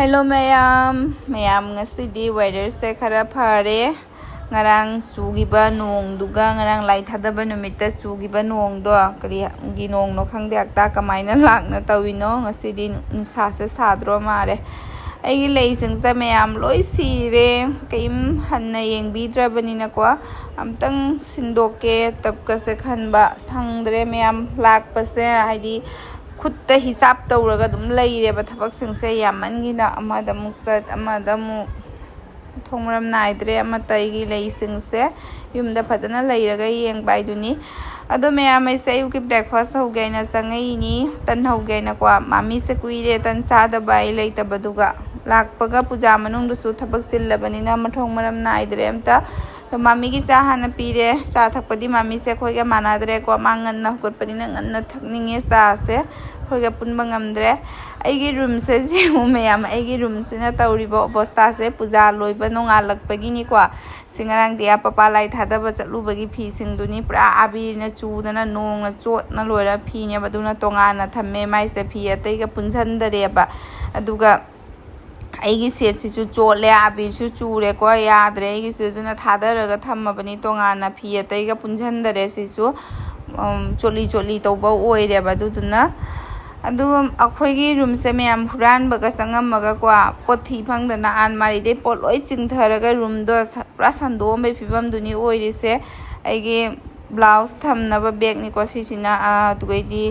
Hello mayam ngashidi weather se khara phare ngarang sugiba nong duga ngarang lai thadaba numita sugiba nong do kari gi nong no khngde akta kamaina lakna tawino ngashidi nusa se sadro mare aigi lei singsa mayam loi sire kaim hanna yengbidrabanina ko amtang sindoke tapka se khanba sangdre mayam lakpase haidi khutta hisab tawraga dum leireba thabak singse yamangina amada muksat amada mu thongram naidre amatai lei singse yumda phadana leiraga yengbai duni ado mayam ai sai ki breakfast hogaina changai ni tan hogaina kwa mami se kuire tan sada bai leita baduga lakpaga puja manung dusu thabak sillabanina mathong maram naidre amta तो मामी की चाह ना पीरे चाह थकपदी मामी से खोई मानाद्रे को मांगन ना कुटपदी ना गन्ना थकनिंगे चाह से खोई पुनबंगमद्रे एगी रूम से जे मैम एगी रूम से ना तौरीबो अवस्था से पूजा लोइबा नोंगालकपगी को सिंगरांग दिया पपा लाई थादबा चलुबगी फी सिंगदुनी पुरा आबिरना चूदना नोंगना चोटना लोइरा फीने बदुना तोंगाना थम्मे माइ से फी अतैगा पुनसनदरेबा अदुगा एगी सेटसिसु चोले आबिरसु चूरे को यादरे एगी सेजुना थादरगा थम्मबनी तोंगाना फी अतैगा पुनसनदरे सिसु चोली चोली तौबा ओइरेबा दुदुना अदु अखोइगी रूम से मैम हुरानबगा संगमगा को पोथी फंगदना आनमारी दे पोट लोइ चिंगथरगा रूम दो पुरा संदोमबे फिबम दुनी ओइरिसे एगी ब्लाउज थमनबा बैग नि को सिसिना दुगैदी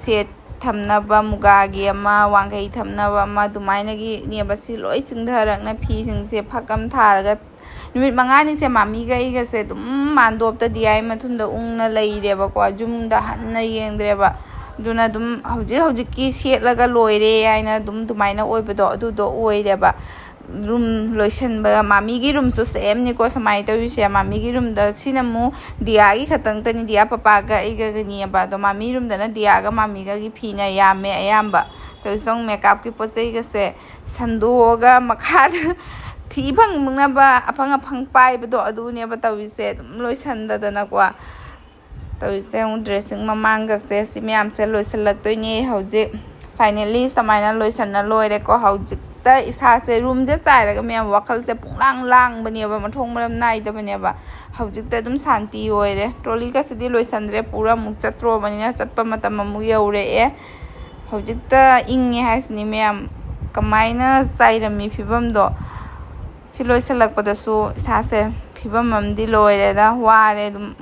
सेट थमनबा मुगागी अमा वांगै थमनबा अमा दुमाइनगी नेबसी लोइ चिंगथरगना फी सिंगसे फकम थारगा नुमित मंगानी से मामी गईगा से दुम मानदोपता दियाई मथुंदा उंगना लैरेबा को जुमदा हन्ना येंद्रेबा दुना दुम हौजिक की सेटलगा लोइरे हाइना दुम दुमाइना ओइबदो अदुदो ओइरेबा रूम लोइसनबा मामी की रूम सु सेम नि को समाइ तविसे मामी की रूम द सिनमु दिया की खतंग तनी दिया पापा गा इगा गनी बा तो मामी रूम दना दिया गा मामी गा की फीना यामे अयाम्बा तो सोंग मेकअप की पोचै गा से संदोगा मखा थी फंग मुंगनाबा अफंग अफंग पाइबदो अदुने बा तविसे दुम लोइसनदना को तविसे ड्रेसिंग ममांग से सि मैम से लोइसलक्तोइने हौजिक फाइनली समाइना लोइसनना लोइरे को हौजिक इसा से रूम से चाइरगा मैम वखल से पुंलांग लांग बनेबा मथोंग मरम नाइदा बनेबा हौजिक त दुम शांति होइरे ट्रॉली का सिदि लोइसनद्रे पूरा मुक चत्रो बनिना चत्पा मतम मु यौरे ए हौजिक त इंगे हाइसनि मैम कमाइना चाइरमी फिबम दो सि लोइसलकपदसु इसा से फिबम ममदि लोइरेदा वारे दुम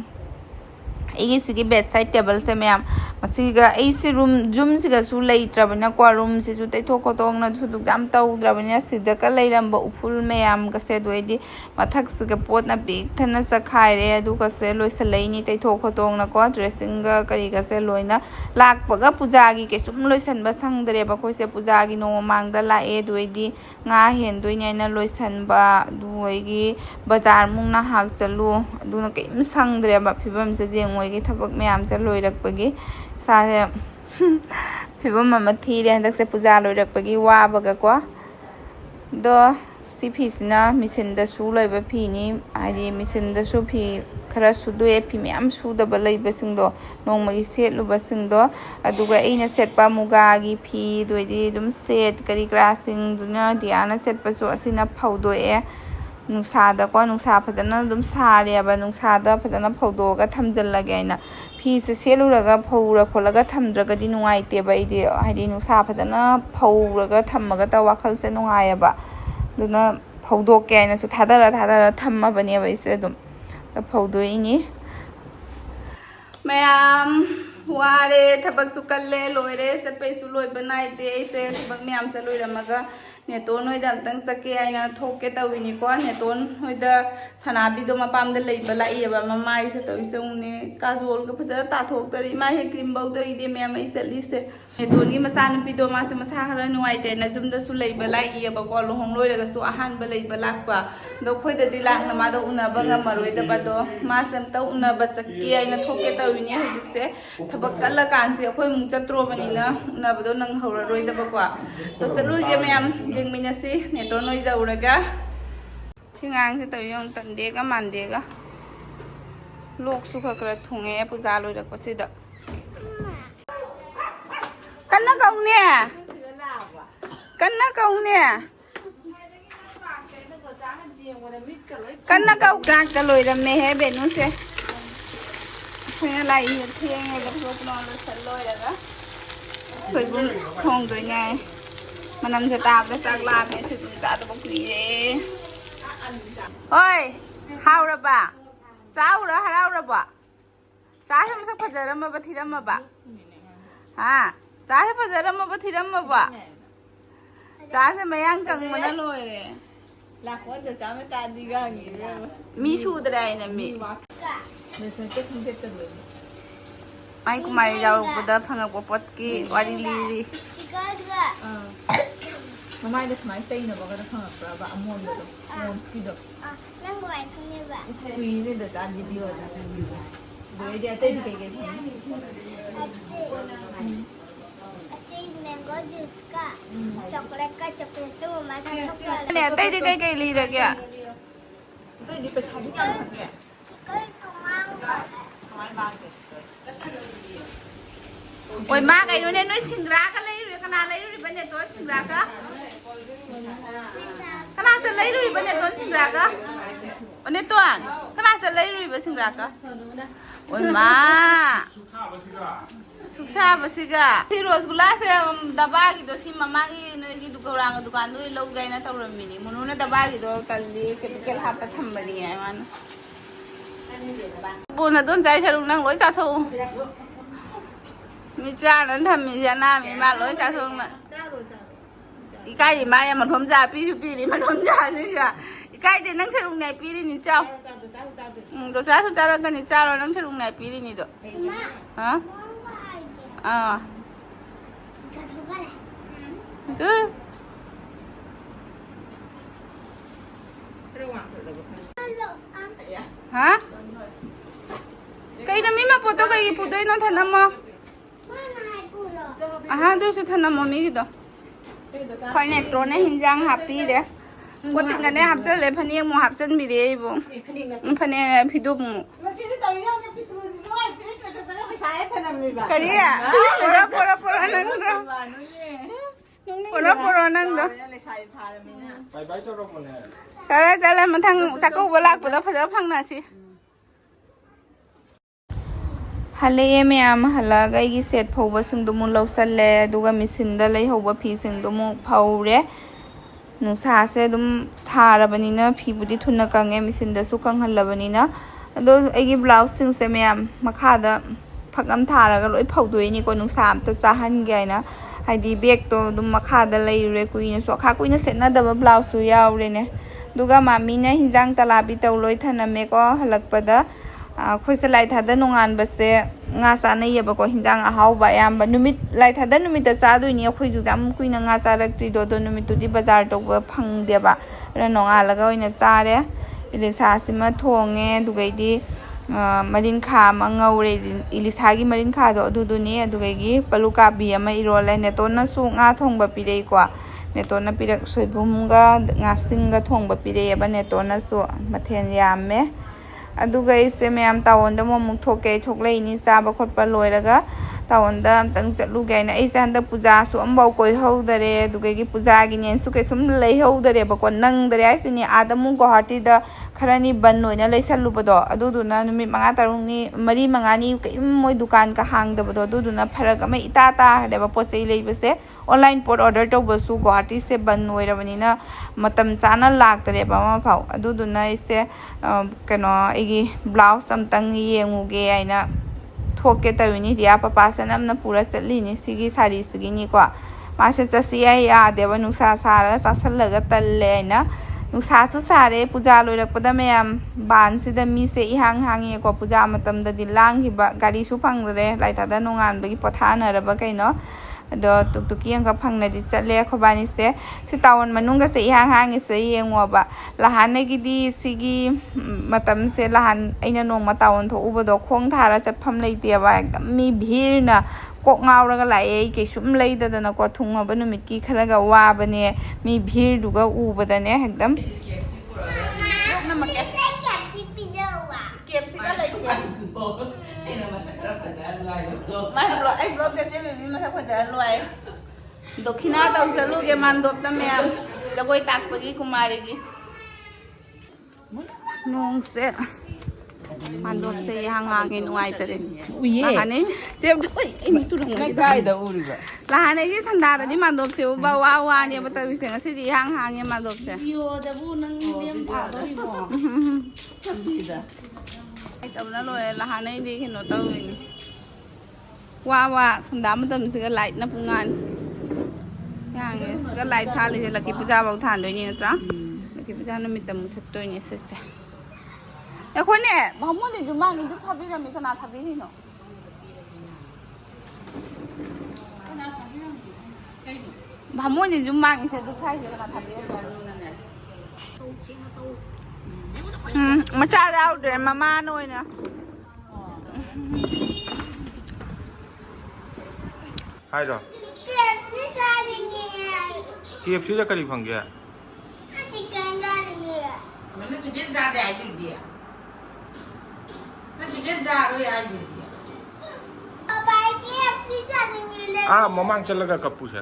एगी सिगी बेड साइड टेबल से मैम मसीगा एसी रूम जूम सिगा सु लेइट्रबना को रूम से सु तैथो खोतोंग ना सु दुगाम तौद्रबना सिदका लेरंबा उफुल मैम गसे दोइदि मथक सिगा पोत ना बिग थना सखाइरे अदुगा से लोइसलैनि तैथो खोतोंग ना को ड्रेसिंग गा करी गसे लोइना लाकपगा पूजागी के सुम लोइसनबा संगदरेबा खोइसे पूजागी नो मांगदा लाए दोइदि nga hendoइना लोइसनबा दुइगी बाजार मुंगना हाक चलु दुना केम संगदरेबा फिबम से जेंग की थबक मैम से लोइरकपगी सासे फिबम अमा थीरे हंदक से पूजा लोइरकपगी वाबगा को दो सी फीसिना मिसिनदसु लैबा फीनी आदि मिसिनदसु फी खरा सुदोए फी मैम सुदबा लैबसिंगदो नोंमगी सेटलुबसिंगदो अदुगा एना सेटपा मुगागी फी दोइदि दुम सेट करी क्रासिंग दुना दियाना सेटपसु असिना फौदोए नुसादा को नुसा फजना दुम सारेबा नुसादा फजना फौदोगा थमजल्लगे आइना फी से सेलुरगा फौरा खोलगा थमद्रगदि नुआइतेबा इदि हाइदि नुसा फजना फौरगा थमगा त वाखल से नुआयबा दुना फौदोके आइना सु थादरा थमबनेबा इसे दुम त फौदोइनी मैम वारे थबक सु कल्ले लोइरे चपैसु लोइबा नाइते इसे थबक मैम से लोइरमगा नेटोन होइदा अंतंग सके आइना थोके तविनी को नेटोन होइदा सनाबिदो मपामदा लैबा लाइबा ममाइ से तविसे उने काजोल का फजा ताथोक्तरी माइ क्रीम बौदरी दे मैम आई चलीसे नेटोन की मसानुपिदो मासे मसा खरा नुआइते ना जुमदा सु लैबा लाइबा को लोहंग लोइरगा सु अहानबा लैबा लाक्पा दो खोइदा दि लाकना मादो उनाबा ngamaroida bado masam ta unaba sakki aina thoke tawini hojise thabak kala kanse akhoi mung chatro banina unabado nang hawra roida ba kwa to chalu ge ma'am jingminasi neto noi jauraga singang se tawiyong tandega mandega lok su khakra thunge puja loirak pasida kanna kaune กันนักเอากลางจะลอยรำเมให้เบนุเซ่เพื่อนอะไรเที่ยงไงก็ทุกนอนรถฉันลอยแล้วก็สวยบุญทองตัวไงมันนำจะตาไปสักลาเนี่ยสุดจะตัวบุกนี้เฮ้ยฮาวระบะสาวระฮาวระบะสาวทำสักพัจจามาบัติรมาบะฮะสาวพัจจามาบัติรมาบะสาวจะไม่ยังกังมันน่ะลอยเลยหลักว่าจะสาวไม่สานดีกันอย่างนี้มีชูดอะไรเนี่ยมีไม่กูไม่ยาวกูเดินพังกับปอดกี้วารีลีไม่ได้สมัยเต้นนะบอกกันพังกับปลาบ้าม้วนเลยม้วนกี่ดอกนั่งไว้ข้างนี้บ้างคุยนี่เดี๋ยวจะดีดีว่าจะดีเดี๋ยวเดี๋ยวเต้นไปกันमैंगो juice का chocolate तो mamma का chocolate ने तै दे कई ली रे क्या तै दी पैसा भी क्या है कई तो मांग हमारे बात है ओए मां कई ने नोई सिंगरा का ले रे कना ले रे बने तो सिंगरा का कना से ले रे बने तो सिंगरा का ओने तो आन कना से ले रे बने सिंगरा का ओए मां सुखसा बसिगा ती रसगुल्ला से दबा की तो सी मम्मा की नोई की दुकान दो लोग गए ना तब रमिनी मुनु ने दबा की तो कल्ली केमिकल हाप थंबनी है मान बोना दोन जाय छरुंग नंग लोई चाथो मी चा नन थम्मी जाना मी मा लोई चाथो न इकाई मा या मन थम जा पी नि मन थम जा सिगा इकाई दे नंग छरुंग नै पी नि चाओ तो चा रा कनि चा रो नंग छरुंग नै पी नि तो हां itu hah kayak nami mah foto kayak foto ini nanti nama tuh sudah nama mi gitu kalau netronnya hinjang happy deh gua tinggalnya habis lepas ni mau habis beli ibu lepas hidup mu kariya pura nangdo pura nangdo cala matang cakap bolak bodoh pada pang nasi hale me am hala gai gi set phawba sing dumu lawsalle duga misinda lei hoba phi sing dumu phawre nusa se dum sarabanina phi budi thunna kange misinda su kanghallabanina ado eigi blouse sing se me am makhada phakam tharaga loi phawdoi ni ko nusa amta chahan gai na haidi bag to dum makhada lei re kuina so kha kuina setna daba blouse su yaure ne duga mami na hinjang talabi taw loi thana me ko halakpada khoi lai thada nongan base nga sa na yeba ko hinjang ahau ba yam ba numit lai thada numit ta sa du ni khoi ju jam kuina nga sa rak tri do numit tu di bazar to ba phang de ba ra nonga laga oina sa re ilisa sima thonge dugai di marin kha ma ngaure ilisa gi marin kha do du ni dugai gi paluka bi ama irole ne to na su nga thong ba pirei ko ne to na pirak soibum ga nga singa thong ba pirei ba ne to na su mathen yamme aduga ise myam tawon da mo muk thoke thoklei ni chaba khotpa loiraga tawon da amtang chatlu gai na ise handa puja su ambau koi hodare aduga gi puja gi nen su ke sum lei hodare ba ko nang dare ise ni adamu guwahati da kharani ban noina leisallu bodo aduduna numi manga tarung ni mari manga ni moi dukan ka hang da bodo aduduna pharak ama ita ta de ba posei lei base online pot order to basu guwahati se ban noirabani na matam chana lak tare ba ma phau aduduna ise kano igi blouse amtang yenguge aina thoke tawini dia papa sanam na pura chatli ni sigi sari sigi ni ko ma se chasi ya deba nusa sara sasallaga talle aina nusa su sare puja loirakpada mayam ban sida mi se ihang hangi ko puja matam da dilang hiba gari su phangdre laithada nongan bagi pothana raba kaino ado tuktuki ang kapang na di chatle khobani se si tawon manunga se ihang hangi se yengwa ba lahan ne gidi sigi matam se lahan aina nong matawon tho ubodo khong thara chatpham leite ba ekdam mi bhir na kok ngauraga lai ke sum leida dana ko thungma banu mitki kharaga wa bane mi bhir duga ubada ne ekdam KFC ka lai ke man bro ai bro ke se me masa khoja loi dokhina taw jalu ge man dop ta me da koi tak pagi kumari gi nongse mandopse hangage nuaitare lahane jem oi ini turung Nagai da uriba. lahane gi sandara di mandopse ba wa ne batawise ngasi di hang ye mandopse Yo da bu nang lem pa do ibo. Sambida. ai tabna lore lahane di kino tawini wa sanda matamse ga light na pungan yang ga light thali je laki puja bau than doi ni natra laki puja no mitam satoi ni secha एखोने भामुने जुमांगी जुब थाबिरमी कना थाबिरिनो भामुने जुमांगी से दुब Thai कना थाबिरिनो मचा राउदे mama नोइना हाय दो KFC दा करी फंग गया चिकन जाने मैंने चिकन जाने आई दिया ना चिकन जा रही आई दिया अब आई KFC जाने मिले ममांग चलगा कप्पू से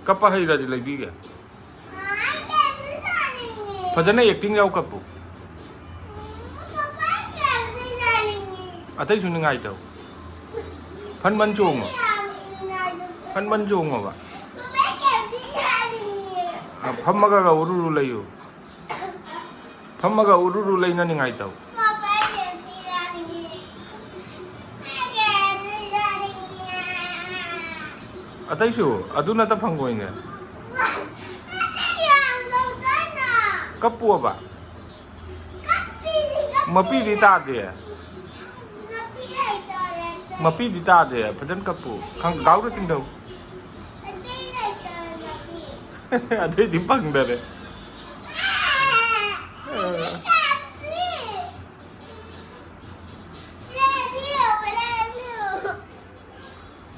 कप्पा है राजी लगी गया KFC जाने फजने एक्टिंग जाओ कप्पू पापा KFC जाने अतई सुनिंगाई तो फन मन चोंगो फन मन चोंगो बा फम्मगा उरुरु लयो फम्मगा उरुरु लैना निंगाई तो अतईसु अदुना त फंगोइने कप्पू बा मपी दी तादे मपी दी तादे फजन कप्पू खंग गाउर चिंदौ अदे दी फंगदरे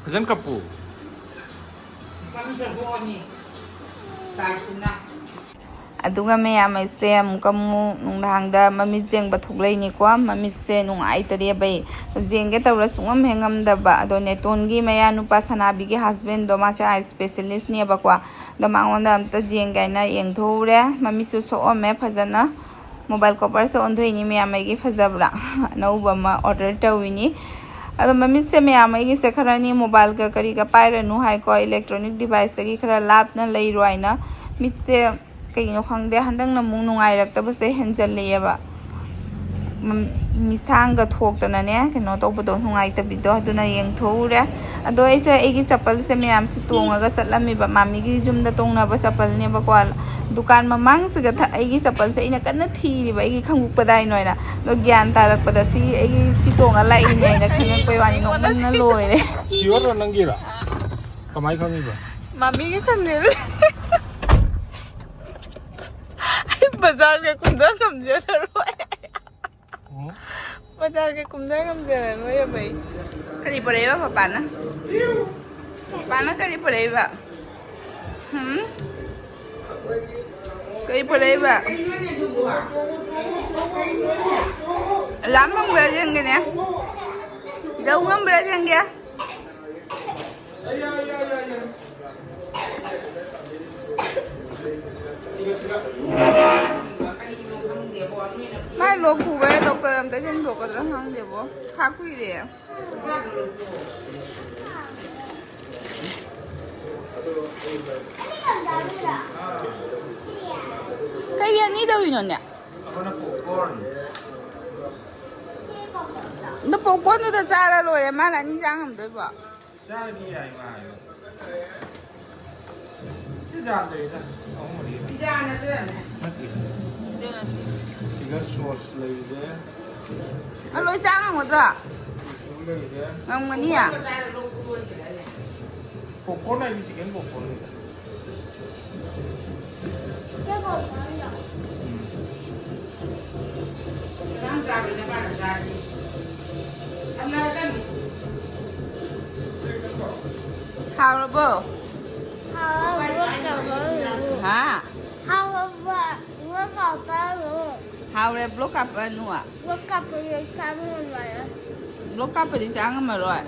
फजन Kappu aduga me amase amukamu nunghangda mamit jengba thuklei ko mamit se nungai tare bai jengge tawra sungam hengam da ba ado neton gi maya nupa sanabi gi husband do ma se eye specialist ne ba kwa da mangonda amta jengai na yengthore mamisu so ome phajana mobile cover se ondhoi ni me amai gi phajabra nauba ma order tawini ado mamit se me amai gi se kharani mobile ka kari ka paira nu hai ko electronic device gi khara lap na lei roina mit se kayino khngde handang na mung nungai rak tabase henjalleyaba misanga thoktana ne keno tawbado nungai tabido aduna yengthoure ado aise eigi chapal se me am si tongaga chatlami ba mami gi jumda tongna ba chapal ne ba kwal dukan mamang se ga eigi chapal se ina kanna thiri ba eigi khanguk padai noina lo gyan tarak pada si eigi si tonga lai ne na khangak pe wani no man na loire sior nangira kamai khangi ba mami gi thanel बाजार के कुंदा समझे रोए बाजार के कुंदा समझे रोए भाई करी पड़ेगा पापा ना करी पड़ेगा करी पड़ेगा लाम हम बराजेंगे ने जाऊ हम बराजेंगे mai lo ku ba to karam ta jen lo ka dra hang de bo kha ku ire kai ya ni da wino ne अपना popcorn da popcorn da chara lo re ma la ni jang ham de ba जा नहीं आई मा ये जा दे जा Pizza na dene. सिगर sauce ले दे a lo jang ham dra ले दे ngam ngani ya popcorn है chicken popcorn Đang ra bên này bạn ra đi. Anh ra cái how lo bo ha how re block up anu a block up di jang ma rồi